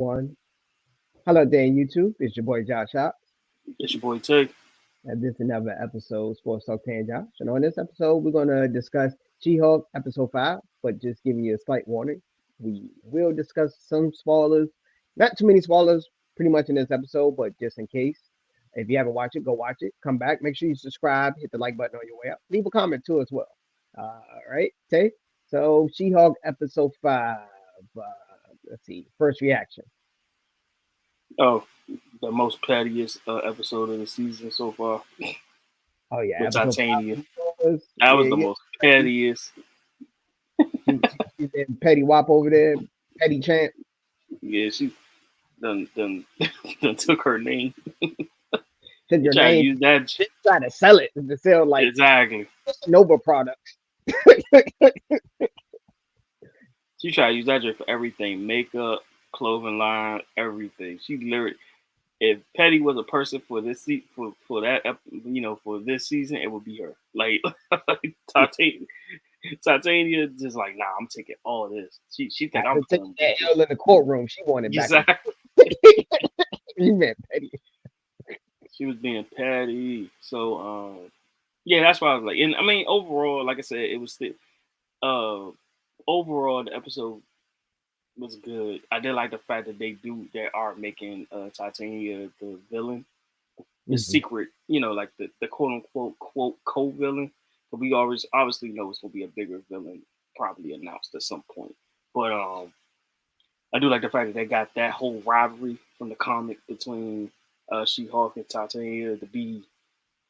One. Hello there, YouTube. It's your boy Josh Hop, It's your boy Tig. and this is another episode of Sports Talk Tan Josh. And on this episode, we're gonna discuss She-Hulk episode 5, but just giving you a slight warning. We will discuss some spoilers, not too many spoilers, pretty much in this episode, but just in case. If you haven't watched it, go watch it. Come back. Make sure you subscribe. Hit the like button on your way out. Leave a comment too as well. All right, Tay. So She-Hulk episode 5. Let's see. First reaction. Oh, the most pettiest episode of the season so far Oh yeah, with episode Titania. 5 was That was yeah, the yeah. most pettiest. She's in Petty Wop over there, Petty Champ. Yeah, she done done took her name. Said She your tried to name. use that Try to sell it to sell like exactly. Nova products. She tried to use that for everything: makeup, clothing line, everything. She literally, if Petty was a person for this for that for this season, it would be her. Like Titania, Titania just like, nah, I'm taking all this. She think I'm After taking playing with that this. L in the courtroom, she wanted back in. Exactly. You meant Petty. She was being petty. So yeah, that's why I was like, and I mean overall, like I said, it was still uh overall the episode was good. I did like the fact that they are making Titania the villain, the Mhm. secret, like the quote unquote quote co villain. But we always obviously know it's gonna be a bigger villain probably announced at some point. But I do like the fact that they got that whole rivalry from the comic between She-Hulk and Titania to be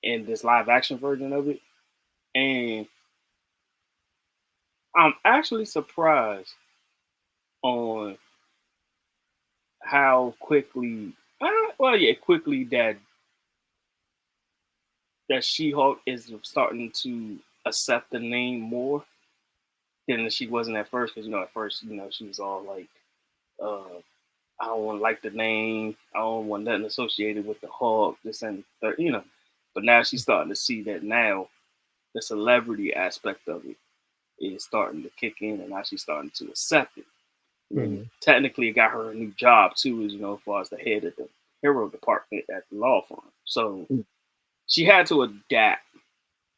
in this live action version of it. And I'm actually surprised on how quickly, quickly that She-Hulk is starting to accept the name more than she wasn't at first. Because at first, she was all like, uh, "I don't want to like the name. I don't want nothing associated with the Hulk." This and that. But now she's starting to see that now the celebrity aspect of it is starting to kick in, and now she's starting to accept it. And Mhm. technically, it got her a new job too, as far as the head of the hero department at the law firm. So Mhm. she had to adapt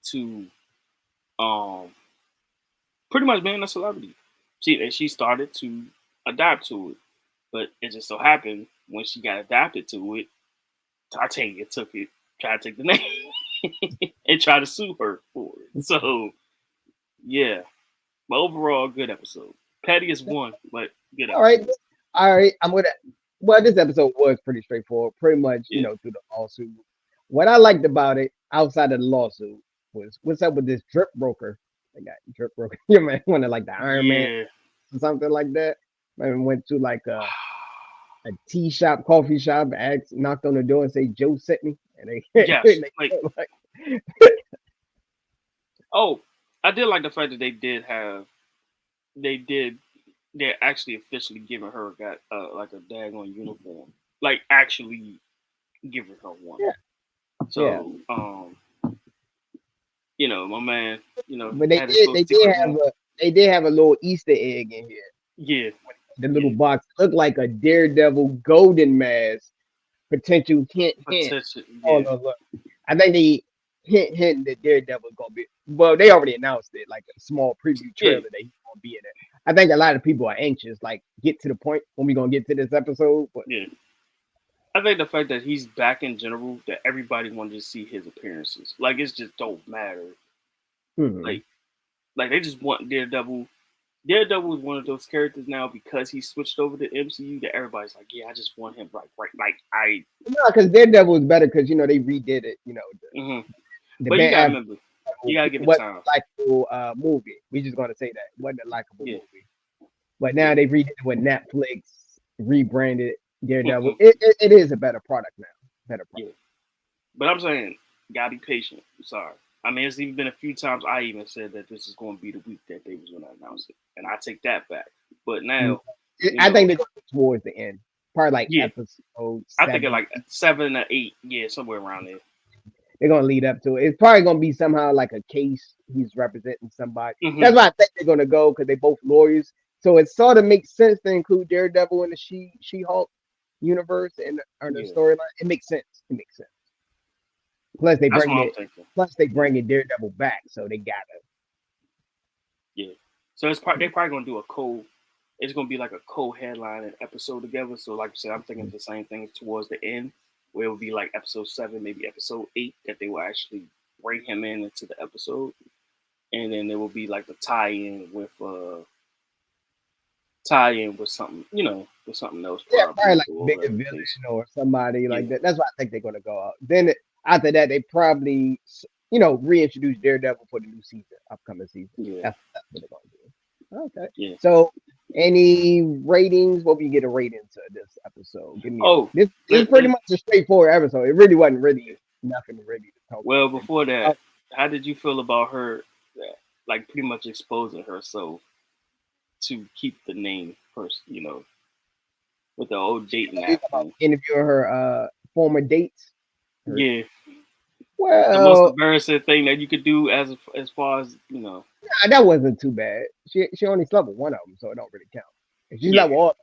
to um pretty much being a celebrity. She started to adapt to it, but it just so happened when she got adapted to it, Titania took it, tried to take the name, and tried to sue her for it. So yeah, but overall, good episode. Pettiest one, but good All right, episode. all right. I'm gonna. Well, this episode was pretty straightforward. Pretty much, Yeah, through the lawsuit. What I liked about it, outside of the lawsuit, was what's up with this drip broker. They got drip broker. You might want to like the Iron Man yeah. or something like that. Man went to like a tea shop, coffee shop, asked, knocked on the door and say Joe sent me, and they, Yes, they like like, oh, I did like the fact that they did they're actually officially giving her got like a daggone uniform, like actually giving her one. yeah, yeah. So my man, But had his little secret room. they did have a little Easter egg in here. Yeah, The little yeah, box looked like a Daredevil golden mask. Potential hint. potential. Oh Yeah, no, look. I think they hint that Daredevil's gonna be. Well, they already announced it, like a small preview yeah, trailer that he's gonna be in it. I think a lot of people are anxious, like get to the point when we gonna get to this episode. But yeah. I think the fact that he's back in general, that everybody wanted to see his appearances. Like it just don't matter. hmm, Like they just want Daredevil. Daredevil is one of those characters now because he switched over to MCU that everybody's like, yeah, I just want him right. Like I, no, because Daredevil is better because they redid it. hmm The but you Ben gotta Affleck remember, you gotta give it wasn't time. a likable movie. We just gonna say that it wasn't a likable Yeah, movie. But now yeah, they redid it with Netflix, rebranded Daredevil. hmm It is a better product now. Better yeah. product. But I'm saying, gotta be patient. I'm sorry. I mean, it's even been a few times I even said that this is going to be the week that they was going to announce it, and I take that back. But Mm. now, I think they're going towards the end, probably like yeah, episode I think it 7. like 7 or 8, yeah, somewhere around there. They're going to lead up to it. It's probably going to be somehow like a case. He's representing somebody. Hmm That's why I think they're going to go because they both lawyers. So it sort of makes sense to include Daredevil in the She-Hulk universe and or the Yeah, storyline. It makes sense. It makes sense. Plus they that's what bring I'm it. thinking. Plus they Yeah, bringing Daredevil back, so they gotta. yeah. So they're probably gonna do a co. It's gonna be like a co-headline and episode together. So like I said, I'm thinking the same thing towards the end, where it will be like episode 7, maybe episode 8, that they will actually bring him in into the episode, and then there will be like a tie-in with something, with something else Yeah, probably probably, like a or bigger whatever the villain case. or somebody like Yeah, that. That's why I think they're gonna go out. Then after that, they probably reintroduce Daredevil for the new season, upcoming season. yeah, That's what they're gonna do. Okay. yeah. So, any ratings? What would you get a rating to this episode? Give me a. Oh, This is let, pretty let, much a straightforward episode. It really wasn't really nothing really to talk well, about. before Oh, that, how did you feel about her, like pretty much exposing herself to keep the name first, with the old dating you app talking about thing? interviewing her former dates. Her, Yeah, the most well, embarrassing thing that you could do as far as that wasn't too bad. She only slept with one of them, so it don't really count. If she slept yeah, with all,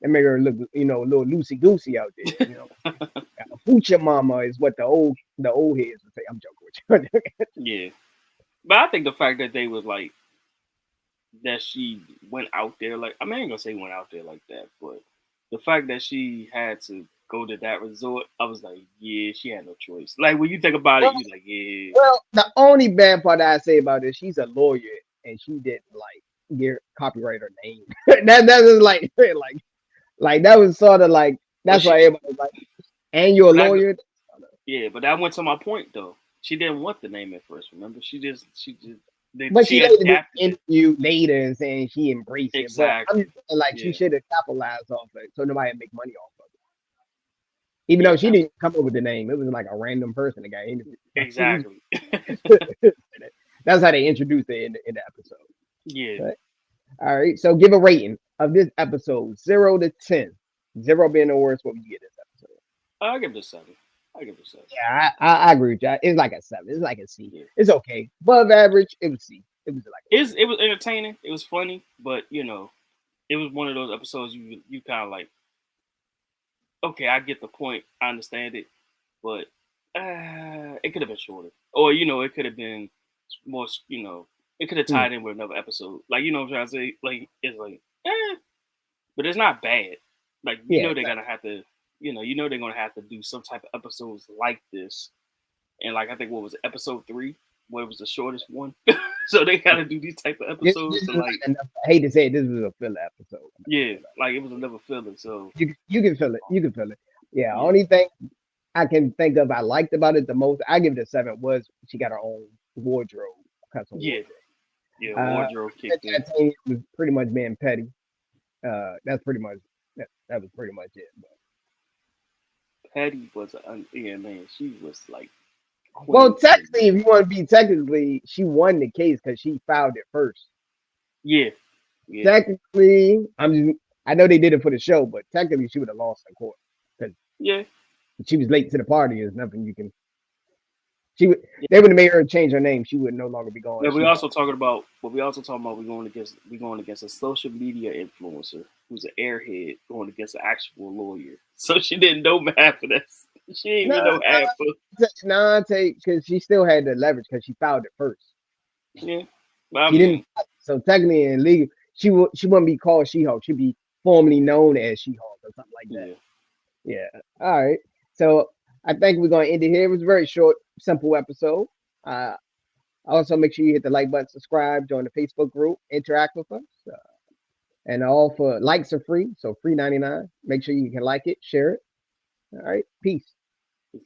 that made her look a little loosey goosey out there. Hoochie mama is what the old heads would say. I'm joking with you. yeah. But I think the fact that they was like that she went out there, like, I mean, I ain't gonna say went out there like that, but the fact that she had to go to that resort, I was like, yeah, she had no choice. Like when you think about it, well, you're like, yeah, well, the only bad part I say about this, she's a lawyer and she didn't get copyright her name. That was like that was sort of like but that's why everybody was like, and you're a but that lawyer. yeah, but that went to my point though. She didn't want the name at first. Remember, But she she later did adapted an it interview later and saying she embraced it. But I'm exactly. just saying, like she Yeah, should have capitalized off it so nobody would make money off of it. Even yeah, though she didn't come up with the name, it was like a random person that got interviewed. exactly. That's how they introduced it in the episode. Yeah, Right? All right, so give a rating of this episode 0 to 10. 0 being the worst. What would you get this episode? I'll give it a 7. I'll give it a 7. Yeah, I agree with you. It's like a 7. It's like a C. Yeah. It's okay. Above average, it was C. It was like a C. It was entertaining. It was funny, but it was one of those episodes you kind of like, okay, I get the point, I understand it, but it could have been shorter, or it could have been more, it could have Hmm. tied in with another episode, like what I'm trying to say, like it's like, but it's not bad. Like Yeah, they're gonna have to, they're gonna have to do some type of episodes like this, and like I think what was it, episode 3, what was the shortest one, so they gotta do these type of this episodes is to not like. enough. I hate to say it, this was a filler episode. Yeah, like it was another feeling. So You can feel it. You can feel it. Yeah. yeah, Only thing I can think of I liked about it the most, I give it a 7, was she got her own wardrobe, custom yeah, wardrobe. yeah. Uh, Wardrobe kicked in. Titania was pretty much being petty. That's pretty much that was pretty much it. But, Patty was yeah, man. She was like well, queen to me. technically, if you want to be technically, she won the case because she filed it first. Yeah, yeah, Technically, I know they did it for the show, but technically, she would have lost in court because yeah, she was late to the party. There's nothing you can. She would. yeah. They would have made her change her name. She would no longer be going. But we She Hulk. also talking about what we also talking about. We going against a social media influencer who's an airhead going against an actual lawyer. So she didn't know half of this. She didn't even No, know half of. no, because she still had the leverage because she filed it first. Yeah, but I She didn't. mean, So technically, in legal, she wouldn't be called She Hulk. She'd be formerly known as She Hulk or something like that. yeah, Yeah. All right. So I think we're gonna end it here. It was a very short, simple episode. Uh, also, make sure you hit the like button, subscribe, join the Facebook group, interact with us. And all for likes are free, so free 99. Make sure you can like it, share it. All right. Peace. it's